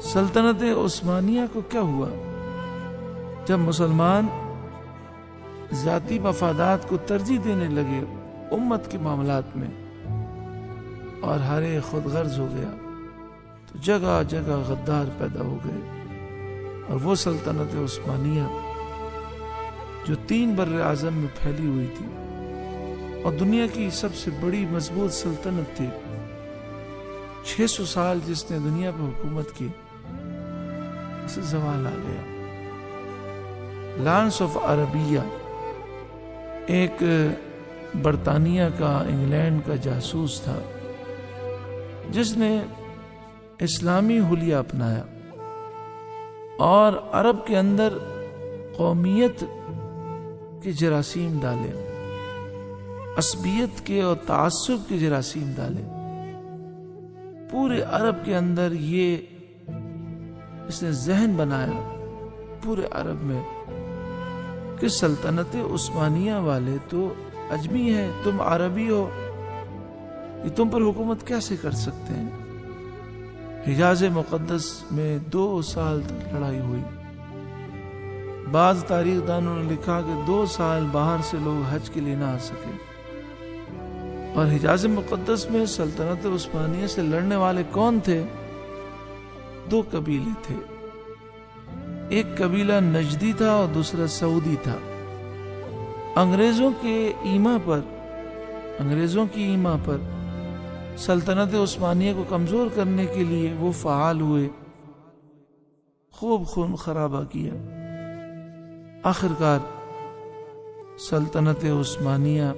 سلطنت عثمانیہ کو کیا ہوا؟ جب مسلمان ذاتی مفادات کو ترجیح دینے لگے امت کے معاملات میں اور ہر ایک خود غرض ہو گیا تو جگہ جگہ غدار پیدا ہو گئے، اور وہ سلطنت عثمانیہ جو 3 بر اعظم میں پھیلی ہوئی تھی اور دنیا کی سب سے بڑی مضبوط سلطنت تھی، 600 سال جس نے دنیا پر حکومت کی، اسے زوال آ گیا۔ لانس آف عربیہ ایک برطانیہ کا، انگلینڈ کا جاسوس تھا جس نے اسلامی حلیہ اپنایا اور عرب کے اندر قومیت کے جراثیم ڈالے، عصبیت کے اور تعصب کے جراثیم ڈالے۔ پورے عرب کے اندر یہ اس نے ذہن بنایا پورے عرب میں کہ سلطنت عثمانیہ والے تو اجمی ہیں، تم عربی ہو، یہ تم پر حکومت کیسے کر سکتے ہیں؟ حجاز مقدس میں 2 سال تک لڑائی ہوئی۔ بعض تاریخ دانوں نے لکھا کہ 2 سال باہر سے لوگ حج کے لیے نہ آ سکے، اور حجاز مقدس میں سلطنت عثمانیہ سے لڑنے والے کون تھے؟ 2 قبیلے تھے، ایک قبیلہ نجدی تھا اور دوسرا سعودی تھا۔ انگریزوں کی ایما پر سلطنت عثمانیہ کو کمزور کرنے کے لیے وہ فعال ہوئے، خوب خون خرابہ کیا۔ آخرکار سلطنت عثمانیہ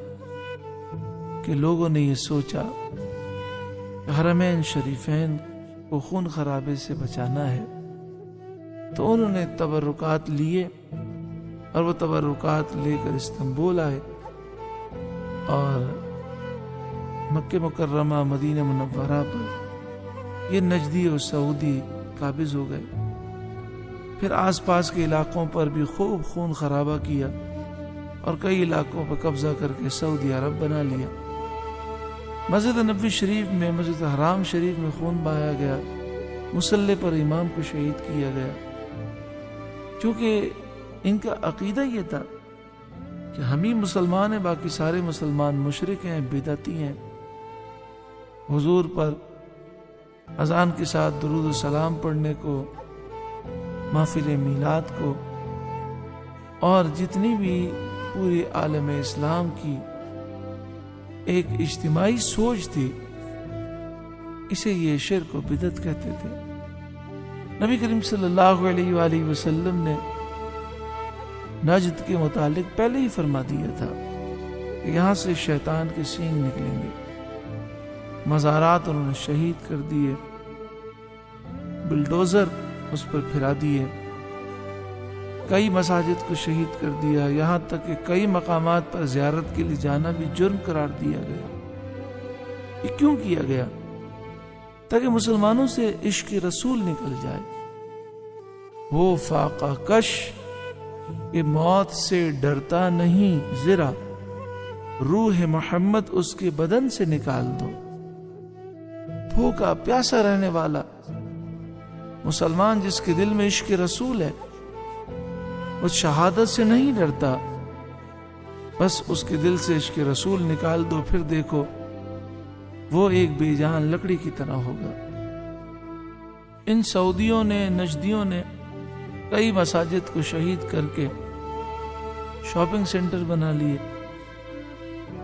کے لوگوں نے یہ سوچا کہ حرمین شریفین کو خون خرابے سے بچانا ہے، تو انہوں نے تبرکات لیے اور وہ تبرکات لے کر استنبول آئے اور مکہ مکرمہ مدینہ منورہ پر یہ نجدی اور سعودی قابض ہو گئے۔ پھر آس پاس کے علاقوں پر بھی خوب خون خرابہ کیا اور کئی علاقوں پر قبضہ کر کے سعودی عرب بنا لیا۔ مسجد نبوی شریف میں، مسجد حرام شریف میں خون بہایا گیا، مصلی پر امام کو شہید کیا گیا، کیونکہ ان کا عقیدہ یہ تھا کہ ہم ہی مسلمان ہیں، باقی سارے مسلمان مشرک ہیں، بدعتی ہیں۔ حضور پر اذان کے ساتھ درود و سلام پڑھنے کو، محفل میلاد کو، اور جتنی بھی پورے عالم اسلام کی ایک اجتماعی سوچ تھی، اسے یہ شرک و بدعت کہتے تھے۔ نبی کریم صلی اللہ علیہ وآلہ وسلم نے نجد کے متعلق پہلے ہی فرما دیا تھا کہ یہاں سے شیطان کے سینگ نکلیں گے۔ مزارات انہوں نے شہید کر دیے، بلڈوزر اس پر پھرا دیے، کئی مساجد کو شہید کر دیا، یہاں تک کہ کئی مقامات پر زیارت کے لیے جانا بھی جرم قرار دیا گیا۔ یہ کیوں کیا گیا؟ تاکہ مسلمانوں سے عشق رسول نکل جائے۔ وہ فاقہ کش کہ موت سے ڈرتا نہیں ذرا، روح محمد اس کے بدن سے نکال دو۔ بھوکا پیاسا رہنے والا مسلمان جس کے دل میں عشق رسول ہے، وہ شہادت سے نہیں ڈرتا، بس اس کے دل سے عشق رسول نکال دو، پھر دیکھو وہ ایک بے جان لکڑی کی طرح ہوگا۔ ان سعودیوں نے، نجدیوں نے کئی مساجد کو شہید کر کے شاپنگ سینٹر بنا لیے،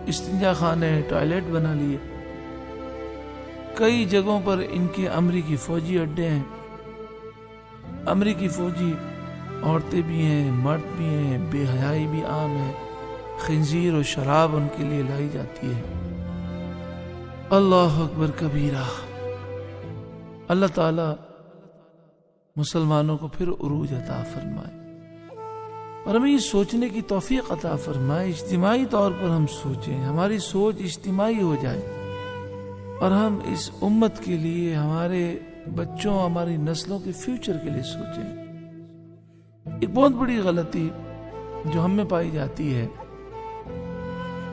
استنجا خانے، ٹوائلٹ بنا لیے۔ کئی جگہوں پر ان کے امریکی فوجی اڈے ہیں، امریکی فوجی عورتیں بھی ہیں، مرد بھی ہیں، بے حیائی بھی عام ہے، خنزیر اور شراب ان کے لیے لائی جاتی ہے۔ اللہ اکبر کبیرہ۔ اللہ تعالی مسلمانوں کو پھر عروج عطا فرمائے اور ہمیں یہ سوچنے کی توفیق عطا فرمائے، اجتماعی طور پر ہم سوچیں، ہماری سوچ اجتماعی ہو جائے اور ہم اس امت کے لیے، ہمارے بچوں، ہماری نسلوں کے فیوچر کے لیے سوچیں۔ ایک بہت بڑی غلطی جو ہم میں پائی جاتی ہے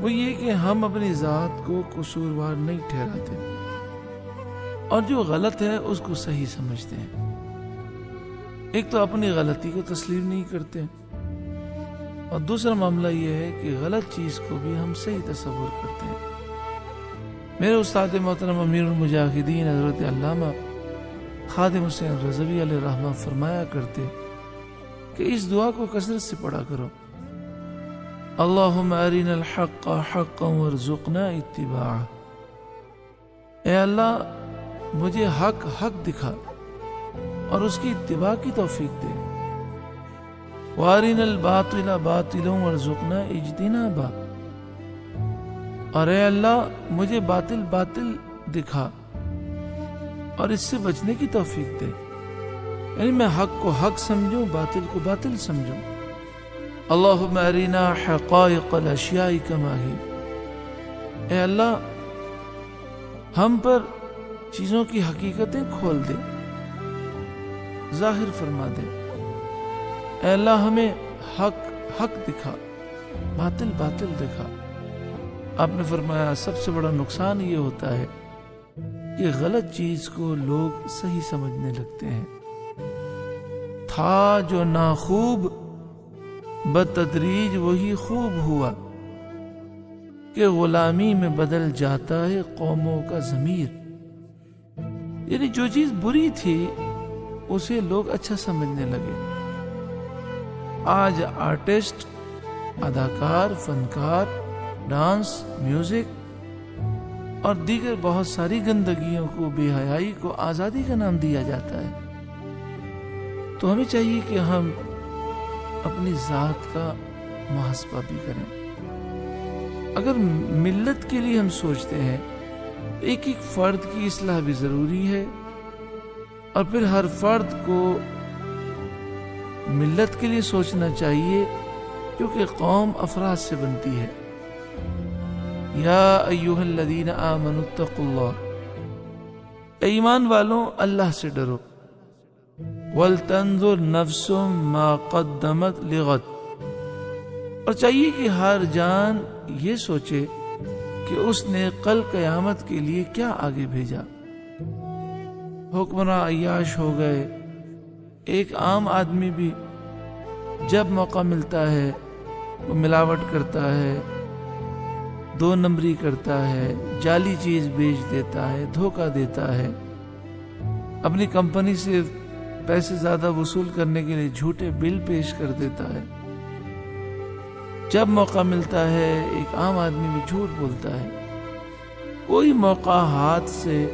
وہ یہ کہ ہم اپنی ذات کو قصوروار نہیں ٹھہراتے اور جو غلط ہے اس کو صحیح سمجھتے ہیں۔ ایک تو اپنی غلطی کو تسلیم نہیں کرتے، اور دوسرا معاملہ یہ ہے کہ غلط چیز کو بھی ہم صحیح تصور کرتے ہیں۔ میرے استاد محترم امیر المجاہدین حضرت علامہ خادم حسین رضوی علیہ رحمہ فرمایا کرتے کہ اس دعا کو کثرت سے پڑھا کرو، اللہم ارنا الحق حقا وارزقنا اتباعہ، اے اللہ مجھے حق حق دکھا اور اس کی اتباع کی توفیق دے، وارنا الباطل باطلا وارزقنا اجتنابہ، اور اے اللہ مجھے باطل باطل دکھا اور اس سے بچنے کی توفیق دے، یعنی میں حق کو حق سمجھوں، باطل کو باطل سمجھوں۔ اللہم ارنا حقائق الاشیاء کما ہی، اے اللہ ہم پر چیزوں کی حقیقتیں کھول دے، ظاہر فرما دے، اے اللہ ہمیں حق حق دکھا، باطل باطل دکھا۔ آپ نے فرمایا سب سے بڑا نقصان یہ ہوتا ہے کہ غلط چیز کو لوگ صحیح سمجھنے لگتے ہیں۔ تھا جو ناخوب بتدریج وہی خوب ہوا، کہ غلامی میں بدل جاتا ہے قوموں کا ضمیر، یعنی جو چیز بری تھی اسے لوگ اچھا سمجھنے لگے۔ آج آرٹسٹ، اداکار، فنکار، ڈانس، میوزک اور دیگر بہت ساری گندگیوں کو، بے حیائی کو آزادی کا نام دیا جاتا ہے۔ تو ہمیں چاہیے کہ ہم اپنی ذات کا محاسبہ بھی کریں۔ اگر ملت کے لیے ہم سوچتے ہیں تو ایک ایک فرد کی اصلاح بھی ضروری ہے، اور پھر ہر فرد کو ملت کے لیے سوچنا چاہیے، کیونکہ قوم افراد سے بنتی ہے۔ یا ایھا الذین آمنوا اتقوا اللہ، اے ایمان والوں اللہ سے ڈرو، وَلْتَنْظُرْ نَفْسٌ مَا قَدَّمَتْ لِغَدٍ، اور چاہیے کہ ہر جان یہ سوچے کہ اس نے کل قیامت کے لیے کیا آگے بھیجا۔ حکمراں عیاش ہو گئے، ایک عام آدمی بھی جب موقع ملتا ہے وہ ملاوٹ کرتا ہے، دو نمبری کرتا ہے، جعلی چیز بیچ دیتا ہے، دھوکہ دیتا ہے، اپنی کمپنی سے پیسے زیادہ وصول کرنے کے لیے جھوٹے بل پیش کر دیتا ہے۔ جب موقع ملتا ہے ایک عام آدمی بھی جھوٹ بولتا ہے۔ کوئی موقع ہاتھ سے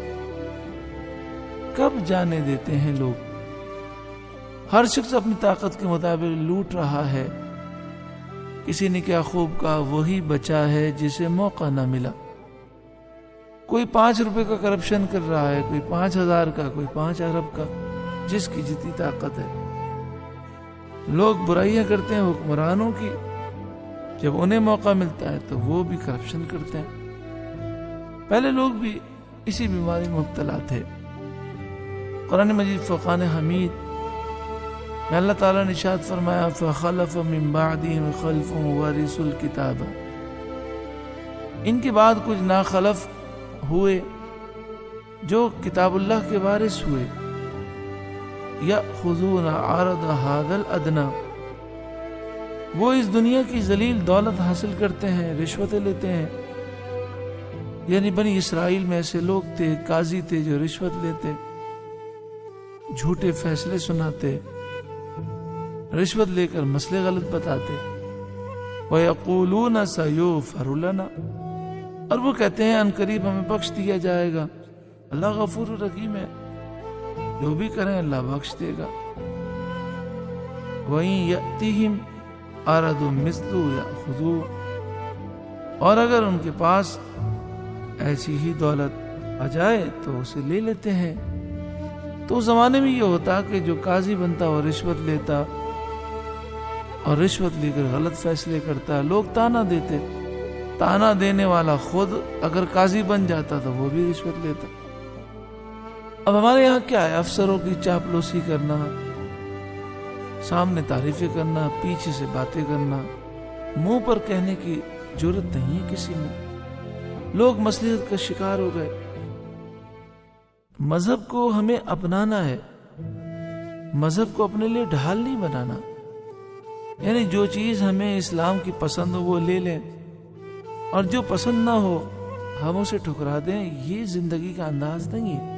کب جانے دیتے ہیں لوگ؟ ہر شخص اپنی طاقت کے مطابق لوٹ رہا ہے۔ کسی نے کیا خوب کہا، وہی بچا ہے جسے موقع نہ ملا۔ کوئی 5 روپے کا کرپشن کر رہا ہے، کوئی 5000 کا، کوئی 5 ارب کا، جس کی جتنی طاقت ہے۔ لوگ برائیاں کرتے ہیں حکمرانوں کی، جب انہیں موقع ملتا ہے تو وہ بھی کرپشن کرتے ہیں۔ پہلے لوگ بھی اسی بیماری میں مبتلا تھے۔ قرآن مجید فرقان حمید میں اللہ تعالیٰ نے ارشاد فرمایا فخلف من بعدهم خلف ورثوا الکتاب، ان کے بعد کچھ ناخلف ہوئے جو کتاب اللہ کے وارث ہوئے، یأخذون عرض هذا الادنی، وہ اس دنیا کی ذلیل دولت حاصل کرتے ہیں، رشوتیں لیتے ہیں۔ یعنی بنی اسرائیل میں ایسے لوگ تھے، قاضی تھے جو رشوت لیتے، جھوٹے فیصلے سناتے، رشوت لے کر مسئلے غلط بتاتے۔ وَيَقُولُونَ سَيُغْفَرُ لَنَا، اور وہ کہتے ہیں ان قریب ہمیں بخش دیا جائے گا، اللہ غفور الرحیم ہے، جو بھی کریں اللہ بخش دے گا۔ وَإِن يَأْتِهِمْ عَرَضٌ مِثْلُهُ يَأْخُذُوهُ، اور اگر ان کے پاس ایسی ہی دولت آ جائے تو اسے لے لیتے ہیں۔ تو اس زمانے میں یہ ہوتا کہ جو قاضی بنتا وہ رشوت لیتا، اور رشوت لے کر غلط فیصلے کرتا، لوگ تانا دیتے، تانا دینے والا خود اگر قاضی بن جاتا تو وہ بھی رشوت لیتا۔ اب ہمارے یہاں کیا ہے، افسروں کی چاپلوسی کرنا، سامنے تعریفیں کرنا، پیچھے سے باتیں کرنا، منہ پر کہنے کی جرت نہیں ہے کسی میں۔ لوگ مصلحت کا شکار ہو گئے۔ مذہب کو ہمیں اپنانا ہے، مذہب کو اپنے لیے ڈھال نہیں بنانا، یعنی جو چیز ہمیں اسلام کی پسند ہو وہ لے لیں اور جو پسند نہ ہو ہم اسے ٹھکرا دیں، یہ زندگی کا انداز نہیں ہے۔